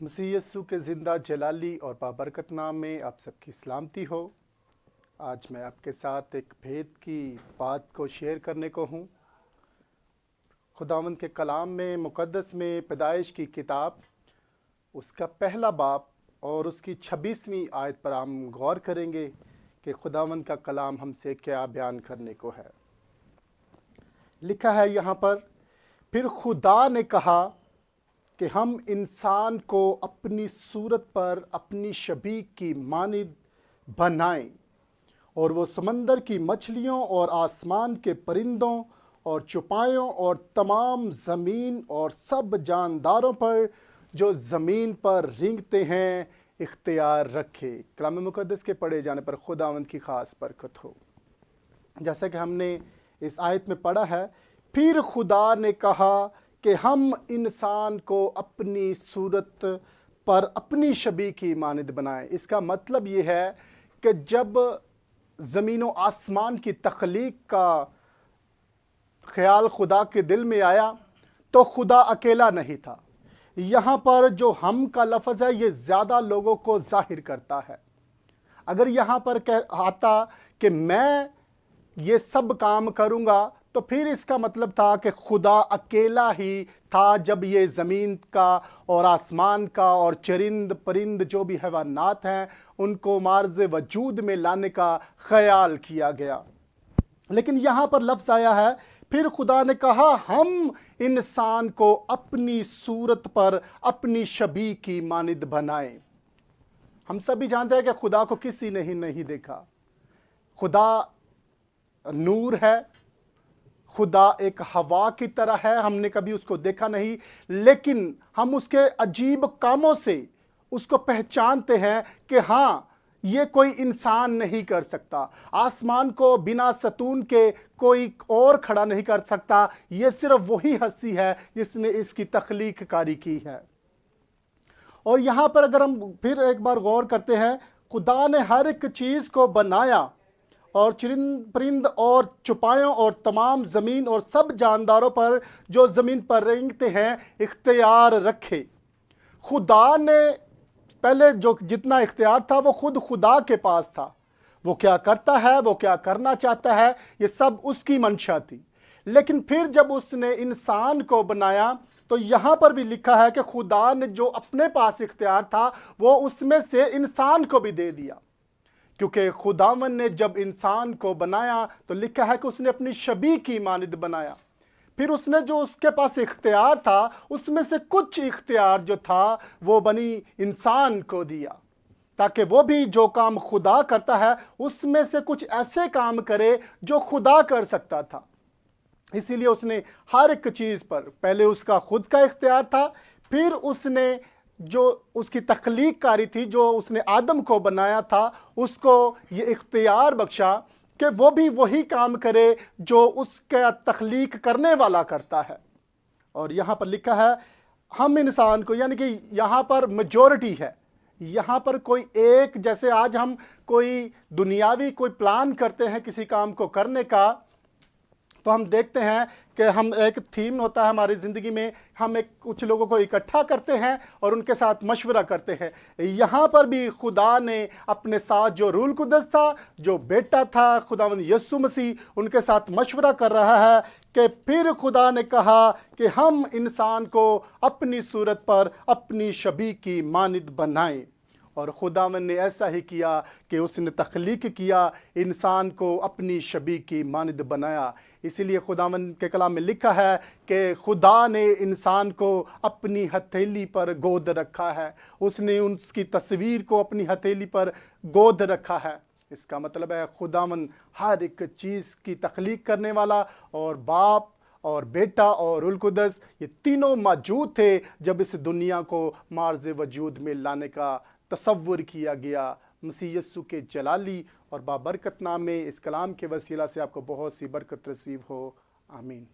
मसीह यस्सु के ज़िंदा जलाली और बाबरकत नाम में आप सबकी सलामती हो। आज मैं आपके साथ एक भेद की बात को शेयर करने को हूँ। खुदावंद के कलाम में मुक़द्दस में पैदाइश की किताब उसका पहला बाब और उसकी 26वीं आयत पर हम गौर करेंगे कि खुदावंद का कलाम हमसे क्या बयान करने को है। लिखा है यहाँ पर, फिर खुदा ने कहा कि हम इंसान को अपनी सूरत पर अपनी शबीह की मानिद बनाएं और वो समंदर की मछलियों और आसमान के परिंदों और चौपायों और तमाम ज़मीन और सब जानदारों पर जो ज़मीन पर रेंगते हैं इख्तियार रखे। कलाम मुक़द्दस के पढ़े जाने पर खुदावंद की ख़ास बरकत हो। जैसा कि हमने इस आयत में पढ़ा है, फिर खुदा ने कहा कि हम इंसान को अपनी सूरत पर अपनी शबीह की मानिद बनाएं। इसका मतलब ये है कि जब ज़मीन व आसमान की तख्लीक का ख्याल खुदा के दिल में आया तो खुदा अकेला नहीं था। यहाँ पर जो हम का लफ्ज़ है ये ज़्यादा लोगों को जाहिर करता है। अगर यहाँ पर कह आता कि मैं ये सब काम करूँगा तो फिर इसका मतलब था कि खुदा अकेला ही था जब ये ज़मीन का और आसमान का और चरिंद परिंद जो भी हैवानात हैं उनको मार्ज़ वजूद में लाने का ख्याल किया गया। लेकिन यहाँ पर लफ्ज़ आया है, फिर खुदा ने कहा हम इंसान को अपनी सूरत पर अपनी शबीह की मानिद बनाएं। हम सभी जानते हैं कि खुदा को किसी ने ही नहीं देखा। खुदा नूर है, खुदा एक हवा की तरह है, हमने कभी उसको देखा नहीं, लेकिन हम उसके अजीब कामों से उसको पहचानते हैं कि हाँ, ये कोई इंसान नहीं कर सकता। आसमान को बिना सतून के कोई और खड़ा नहीं कर सकता। ये सिर्फ वही हस्ती है जिसने इसकी तख्लीक कारी की है। और यहाँ पर अगर हम फिर एक बार गौर करते हैं, खुदा ने हर एक चीज़ को बनाया और चरिंद परिंद और चौपायों और तमाम ज़मीन और सब जानदारों पर जो ज़मीन पर रेंगते हैं इख्तियार रखे। खुदा ने पहले जो जितना इख्तियार था वो खुद खुदा के पास था। वो क्या करता है, वो क्या करना चाहता है, ये सब उसकी मंशा थी। लेकिन फिर जब उसने इंसान को बनाया तो यहाँ पर भी लिखा है कि खुदा ने जो अपने पास इख्तियार था वो उसमें से इंसान को भी दे दिया। क्योंकि खुदावन ने जब इंसान को बनाया तो लिखा है कि उसने अपनी शबीह की मानिद बनाया। फिर उसने जो उसके पास इख्तियार था उसमें से कुछ इख्तियार जो था वो बनी इंसान को दिया, ताकि वो भी जो काम खुदा करता है उसमें से कुछ ऐसे काम करे जो खुदा कर सकता था। इसीलिए उसने हर एक चीज़ पर पहले उसका खुद का इख्तियार था, फिर उसने जो उसकी तख्लीक कारी थी, जो उसने आदम को बनाया था, उसको ये इख्तियार बख्शा कि वो भी वही काम करे जो उसका तख्लीक करने वाला करता है। और यहाँ पर लिखा है हम इंसान को, यानी कि यहाँ पर मेजॉरिटी है। यहाँ पर कोई एक, जैसे आज हम कोई दुनियावी कोई प्लान करते हैं किसी काम को करने का, तो हम देखते हैं कि हम एक थीम होता है हमारी ज़िंदगी में, हम एक कुछ लोगों को इकट्ठा करते हैं और उनके साथ मशवरा करते हैं। यहाँ पर भी खुदा ने अपने साथ जो रूल कुदस था, जो बेटा था खुदावंद यस्सु मसीह, उनके साथ मशवरा कर रहा है कि फिर खुदा ने कहा कि हम इंसान को अपनी सूरत पर अपनी शबीह की मानिद बनाएं। और खुदावन ने ऐसा ही किया कि उसने तख्लीक किया, इंसान को अपनी शबीह की मानिद बनाया। इसीलिए खुदावन के कलाम में लिखा है कि खुदा ने इंसान को अपनी हथेली पर गोद रखा है। उसने उसकी तस्वीर को अपनी हथेली पर गोद रखा है। इसका मतलब है खुदावन हर एक चीज़ की तख्लीक करने वाला, और बाप और बेटा और रूल कुदस ये तीनों मौजूद थे जब इस दुनिया को मार्ज़ वजूद में लाने का तसव्वुर किया गया। मसीह यस्सु के जलाली और बाबरकत नाम में इस कलाम के वसीला से आपको बहुत सी बरकत नसीब हो। आमीन।